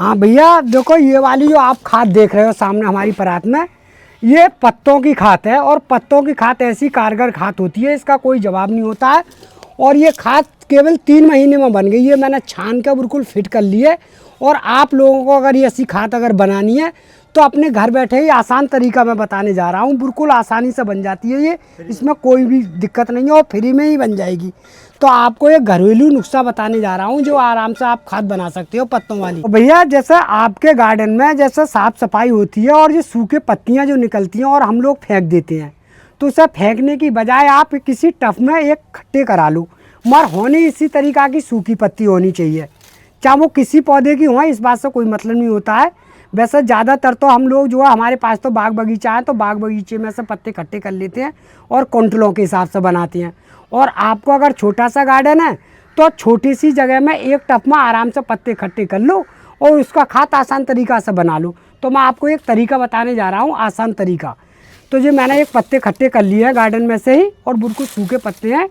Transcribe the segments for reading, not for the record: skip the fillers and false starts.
हाँ भैया देखो, ये वाली जो आप खाद देख रहे हो सामने हमारी परात में, ये पत्तों की खाद है। और पत्तों की खाद ऐसी कारगर खाद होती है, इसका कोई जवाब नहीं होता है। और ये खाद केवल 3 महीने में बन गई है। मैंने छान कर बिल्कुल फिट कर ली है। और आप लोगों को अगर ये ऐसी खाद अगर बनानी है तो अपने घर बैठे ही आसान तरीका मैं बताने जा रहा हूँ। बिल्कुल आसानी से बन जाती है ये, इसमें कोई भी दिक्कत नहीं है और फ्री में ही बन जाएगी। तो आपको एक घरेलू नुस्खा बताने जा रहा हूँ जो आराम से आप खाद बना सकते हो पत्तों वाली। तो भैया जैसे आपके गार्डन में जैसे साफ़ सफाई होती है और ये सूखे पत्तियाँ जो निकलती हैं और हम लोग फेंक देते हैं, तो उसे फेंकने की बजाय आप किसी टफ में एक खट्टे करा लो। मगर होनी इसी तरीक़ा की सूखी पत्ती होनी चाहिए, चाहे वो किसी पौधे की हो, इस बात से कोई मतलब नहीं होता है। वैसे ज़्यादातर तो हम लोग जो है, हमारे पास तो बाग बगीचा है, तो बाग बगीचे में से पत्ते इकट्ठे कर लेते हैं और क्विंटलों के हिसाब से बनाते हैं। और आपको अगर छोटा सा गार्डन है तो छोटी सी जगह में एक टप में आराम से पत्ते इकट्ठे कर लो और उसका खाद आसान तरीक़ा से बना लो। तो मैं आपको एक तरीका बताने जा रहा हूँ, आसान तरीका। तो जो मैंने एक पत्ते इकट्ठे कर लिए हैं गार्डन में से ही, और बिल्कुल सूखे पत्ते हैं।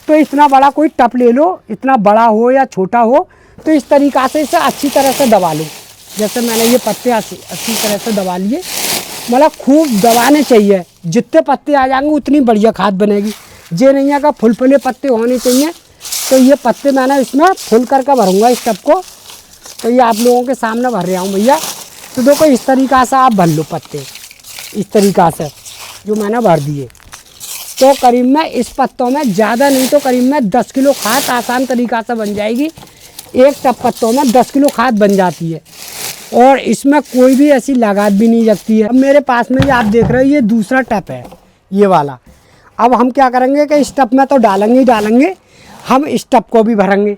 तो इतना बड़ा कोई टप ले लो, इतना बड़ा हो या छोटा हो, तो इस तरीक़ा से इसे अच्छी तरह से दबा लो। जैसे मैंने ये पत्ते अच्छी तरह से दबा लिए, मतलब खूब दबाने चाहिए। जितने पत्ते आ जाएंगे उतनी बढ़िया खाद बनेगी। ये नहीं है कि फुल फुले पत्ते होने चाहिए। तो ये पत्ते मैंने इसमें फुल करके भरूँगा इस टब को। तो ये आप लोगों के सामने भर रहा हूँ भैया। तो देखो इस तरीक़ा से आप भर लो पत्ते, इस तरीक़ा से जो मैंने भर दिए। तो करीब में इस पत्तों में ज़्यादा नहीं तो करीब में 10 किलो खाद आसान तरीक़ा से बन जाएगी। एक टब पत्तों में 10 किलो खाद बन जाती है और इसमें कोई भी ऐसी लागत भी नहीं लगती है। अब मेरे पास में ये आप देख रहे हो, ये दूसरा टब है ये वाला। अब हम क्या करेंगे कि इस टब में तो डालेंगे ही डालेंगे, हम इस टब को भी भरेंगे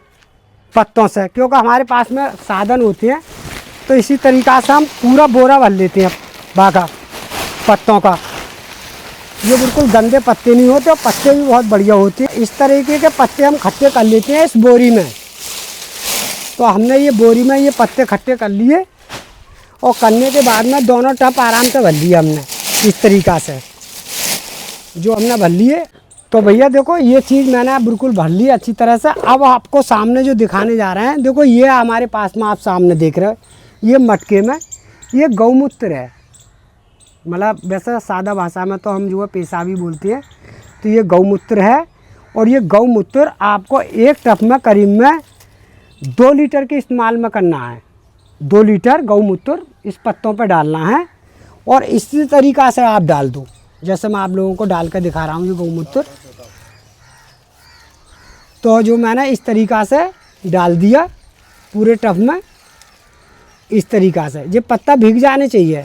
पत्तों से, क्योंकि हमारे पास में साधन होते हैं। तो इसी तरीक़ा से हम पूरा बोरा भर लेते हैं बागा पत्तों का। ये बिल्कुल गंदे पत्ते नहीं होते और पत्ते भी बहुत बढ़िया होते हैं। इस तरीके के पत्ते हम इकट्ठे कर लेते हैं इस बोरी में। तो हमने ये बोरी में ये पत्ते इकट्ठे कर लिए और करने के बाद में दोनों टब आराम से भर लिए हमने इस तरीक़ा से, जो हमने भर लिए। तो भैया देखो ये चीज़ मैंने बिल्कुल भर ली अच्छी तरह से। अब आपको सामने जो दिखाने जा रहे हैं, देखो ये हमारे पास में आप सामने देख रहे हो, ये मटके में ये गौमूत्र है। मतलब वैसे सादा भाषा में तो हम जो है पेशाबी बोलते हैं। तो ये गौमूत्र है और ये गौमूत्र आपको एक टब में करीब में 2 लीटर के इस्तेमाल में करना है। 2 लीटर गौमूत्र इस पत्तों पर डालना है और इसी तरीक़ा से आप डाल दो, जैसे मैं आप लोगों को डाल कर दिखा रहा हूँ ये गौमूत्र। तो जो मैंने इस तरीक़ा से डाल दिया पूरे टब में इस तरीक़ा से, ये पत्ता भीग जाने चाहिए।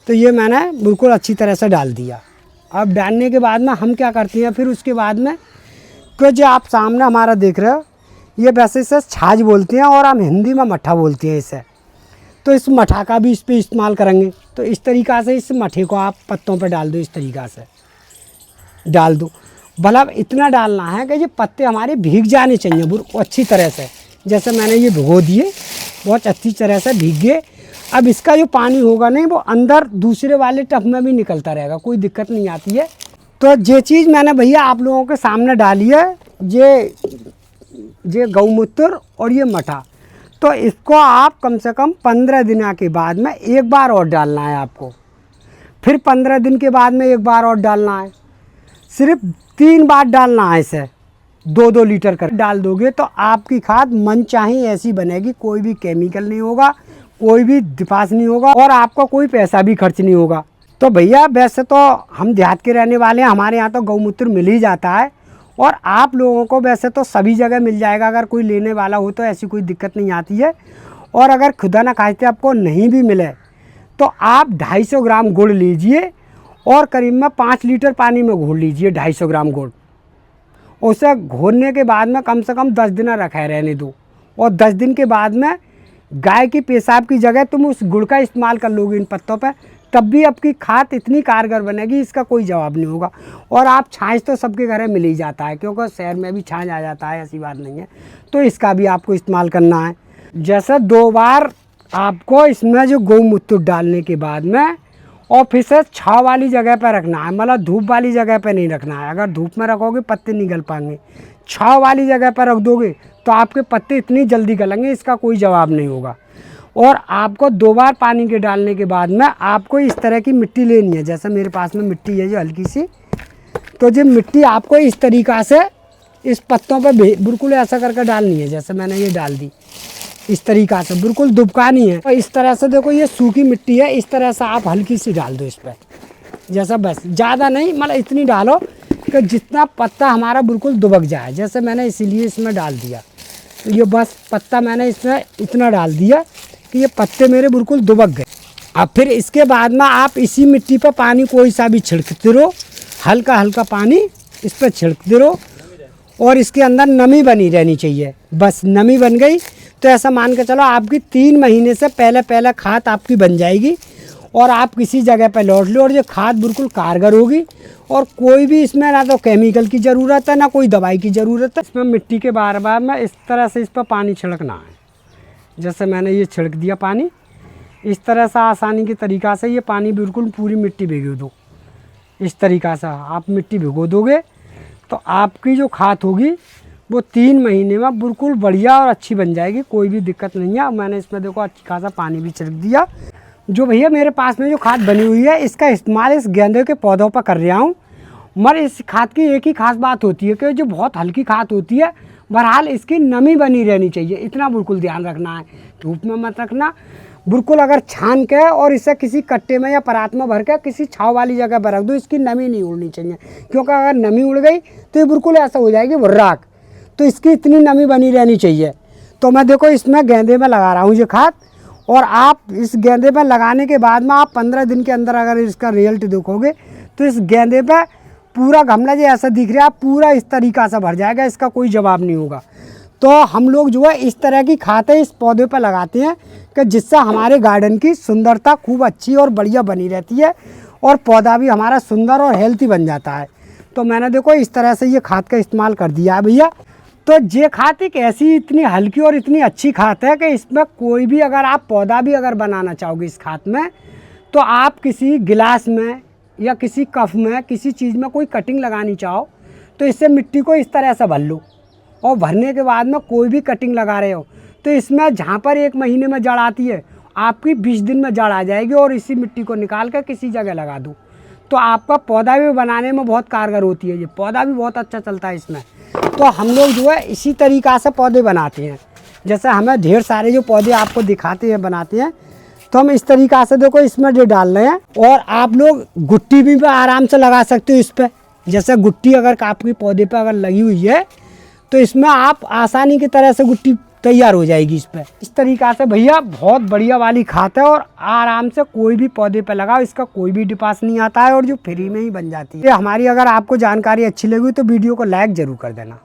तो ये मैंने बिल्कुल अच्छी तरह से डाल दिया। अब डालने के बाद में हम क्या करते हैं फिर उसके बाद में, कि जो आप सामने हमारा देख रहे हो, ये वैसे इसे छाछ बोलते हैं और हम हिंदी में मट्ठा बोलते हैं इसे। तो इस मट्ठा का भी इस पर इस्तेमाल करेंगे। तो इस तरीक़ा से इस मट्ठे को आप पत्तों पर डाल दो, इस तरीक़ा से डाल दो। मतलब इतना डालना है कि ये पत्ते हमारे भीग जाने चाहिए अच्छी तरह से। जैसे मैंने ये भिगो दिए, बहुत अच्छी तरह से भीग गए। अब इसका जो पानी होगा नहीं, वो अंदर दूसरे वाले टब में भी निकलता रहेगा, कोई दिक्कत नहीं आती है। तो ये चीज़ मैंने भैया आप लोगों के सामने डाली है, ये गौमूत्र और ये मट्ठा। तो इसको आप कम से कम 15 दिन के बाद में एक बार और डालना है आपको। फिर 15 दिन के बाद में एक बार और डालना है। सिर्फ 3 बार डालना है इसे, 2-2 लीटर कर डाल दोगे तो आपकी खाद मन चाही ऐसी बनेगी। कोई भी केमिकल नहीं होगा, कोई भी दिपास नहीं होगा और आपका कोई पैसा भी खर्च नहीं होगा। तो भैया वैसे तो हम देहात के रहने वाले हैं, हमारे यहाँ तो गौमूत्र मिल ही जाता है और आप लोगों को वैसे तो सभी जगह मिल जाएगा। अगर कोई लेने वाला हो तो ऐसी कोई दिक्कत नहीं आती है। और अगर खुदा न खास्ते आपको नहीं भी मिले तो आप 250 ग्राम गुड़ लीजिए और करीब में 5 लीटर पानी में घोल लीजिए 250 ग्राम गुड़। उसे घोलने के बाद में कम से कम 10 दिन रखे रहने दो और 10 दिन के बाद में गाय की पेशाब की जगह तुम उस गुड़ का इस्तेमाल कर लोगे इन पत्तों पे, तब भी आपकी खाद इतनी कारगर बनेगी, इसका कोई जवाब नहीं होगा। और आप छाछ तो सबके घर में मिल ही जाता है, क्योंकि शहर में भी छाछ आ जाता है, ऐसी बात नहीं है। तो इसका भी आपको इस्तेमाल करना है। जैसे 2 बार आपको इसमें जो गौमूत्र डालने के बाद में और फिर से छाँव वाली जगह पर रखना है, मतलब धूप वाली जगह पर नहीं रखना है। अगर धूप में रखोगे पत्ते नहीं गल पाएंगे, छाँव वाली जगह पर रख दोगे तो आपके पत्ते इतनी जल्दी गलेंगे, इसका कोई जवाब नहीं होगा। और आपको 2 बार पानी के डालने के बाद में आपको इस तरह की मिट्टी लेनी है। जैसे मेरे पास में मिट्टी है जो हल्की सी, तो जो मिट्टी आपको इस तरीक़ा से इस पत्तों पे बिल्कुल ऐसा करके डालनी है। जैसे मैंने ये डाल दी इस तरीक़ा से, बिल्कुल दुबकानी है। और इस तरह से देखो ये सूखी मिट्टी है, इस तरह से आप हल्की सी डाल दो इस पर। जैसा बस ज़्यादा नहीं, मतलब इतनी डालो कि जितना पत्ता हमारा बिल्कुल दुबक जाए। जैसे मैंने इसीलिए इसमें डाल दिया, ये बस पत्ता मैंने इसमें इतना डाल दिया कि ये पत्ते मेरे बिल्कुल दुबक गए। अब फिर इसके बाद में आप इसी मिट्टी पर पानी कोई सा भी छिड़कते रहो, हल्का हल्का पानी इस पर छिड़कते रहो और इसके अंदर नमी बनी रहनी चाहिए। बस नमी बन गई तो ऐसा मान के चलो आपकी 3 महीने से पहले खाद आपकी बन जाएगी और आप किसी जगह पर लौट लो और ये खाद बिल्कुल कारगर होगी। और कोई भी इसमें ना तो केमिकल की ज़रूरत है ना कोई दवाई की ज़रूरत है। इसमें मिट्टी के बार बार में इस तरह से इस पर पानी छिड़कना है। जैसे मैंने ये छिड़क दिया पानी, इस तरह से आसानी के तरीक़ा से ये पानी बिल्कुल पूरी मिट्टी भिगो दो। इस तरीक़ा से आप मिट्टी भिगो दोगे तो आपकी जो खाद होगी वो 3 महीने में बिल्कुल बढ़िया और अच्छी बन जाएगी, कोई भी दिक्कत नहीं है। मैंने इसमें देखो अच्छी खासा पानी भी छिड़क दिया। जो भैया मेरे पास में जो खाद बनी हुई है इसका इस्तेमाल इस गेंदे के पौधों पर कर रहा हूँ। मगर इस खाद की एक ही खास बात होती है कि जो बहुत हल्की खाद होती है, बहरहाल इसकी नमी बनी रहनी चाहिए, इतना बिल्कुल ध्यान रखना है। धूप में मत रखना, बिल्कुल अगर छान के और इसे किसी कट्टे में या परात में भर के किसी छाँव वाली जगह पर रख दो। इसकी नमी नहीं उड़नी चाहिए, क्योंकि अगर नमी उड़ गई तो ये बिल्कुल ऐसा हो जाएगी भुर्राक। तो इसकी इतनी नमी बनी रहनी चाहिए। तो मैं देखो इसमें गेंदे में लगा रहा हूँ ये खाद, और आप इस गेंदे पर लगाने के बाद में आप 15 दिन के अंदर अगर इसका रिजल्ट देखोगे तो इस गेंदे पर पूरा गमला जो ऐसा दिख रहा है पूरा इस तरीक़ा से भर जाएगा, इसका कोई जवाब नहीं होगा। तो हम लोग जो है इस तरह की खादें इस पौधे पर लगाते हैं कि जिससे हमारे गार्डन की सुंदरता खूब अच्छी और बढ़िया बनी रहती है और पौधा भी हमारा सुंदर और हेल्थी बन जाता है। तो मैंने देखो इस तरह से ये खाद का इस्तेमाल कर दिया है भैया। तो ये खाद एक ऐसी इतनी हल्की और इतनी अच्छी खाद है कि इसमें कोई भी अगर आप पौधा भी अगर बनाना चाहोगे इस खाद में, तो आप किसी गिलास में या किसी कप में किसी चीज़ में कोई कटिंग लगानी चाहो तो इससे मिट्टी को इस तरह से भर लो, और भरने के बाद में कोई भी कटिंग लगा रहे हो तो इसमें जहाँ पर 1 महीने में जड़ आती है आपकी 20 दिन में जड़ आ जाएगी। और इसी मिट्टी को निकाल कर किसी जगह लगा दो तो आपका पौधा भी बनाने में बहुत कारगर होती है। ये पौधा भी बहुत अच्छा चलता है इसमें। तो हम लोग जो है इसी तरीक़ा से पौधे बनाते हैं। जैसे हमें ढेर सारे जो पौधे आपको दिखाते हैं बनाते हैं, तो हम इस तरीक़ा से देखो इसमें जो डाल रहे हैं। और आप लोग गुट्टी भी आराम से लगा सकते हो इस पर। जैसे गुट्टी अगर आपके पौधे पर अगर लगी हुई है तो इसमें आप आसानी की तरह से गुट्टी तैयार हो जाएगी इस पर। इस तरीक़ा से भैया बहुत बढ़िया वाली खाद है और आराम से कोई भी पौधे पे लगाओ, इसका कोई भी डिपास नहीं आता है और जो फ्री में ही बन जाती है। हमारी अगर आपको जानकारी अच्छी लगी तो वीडियो को लाइक ज़रूर कर देना।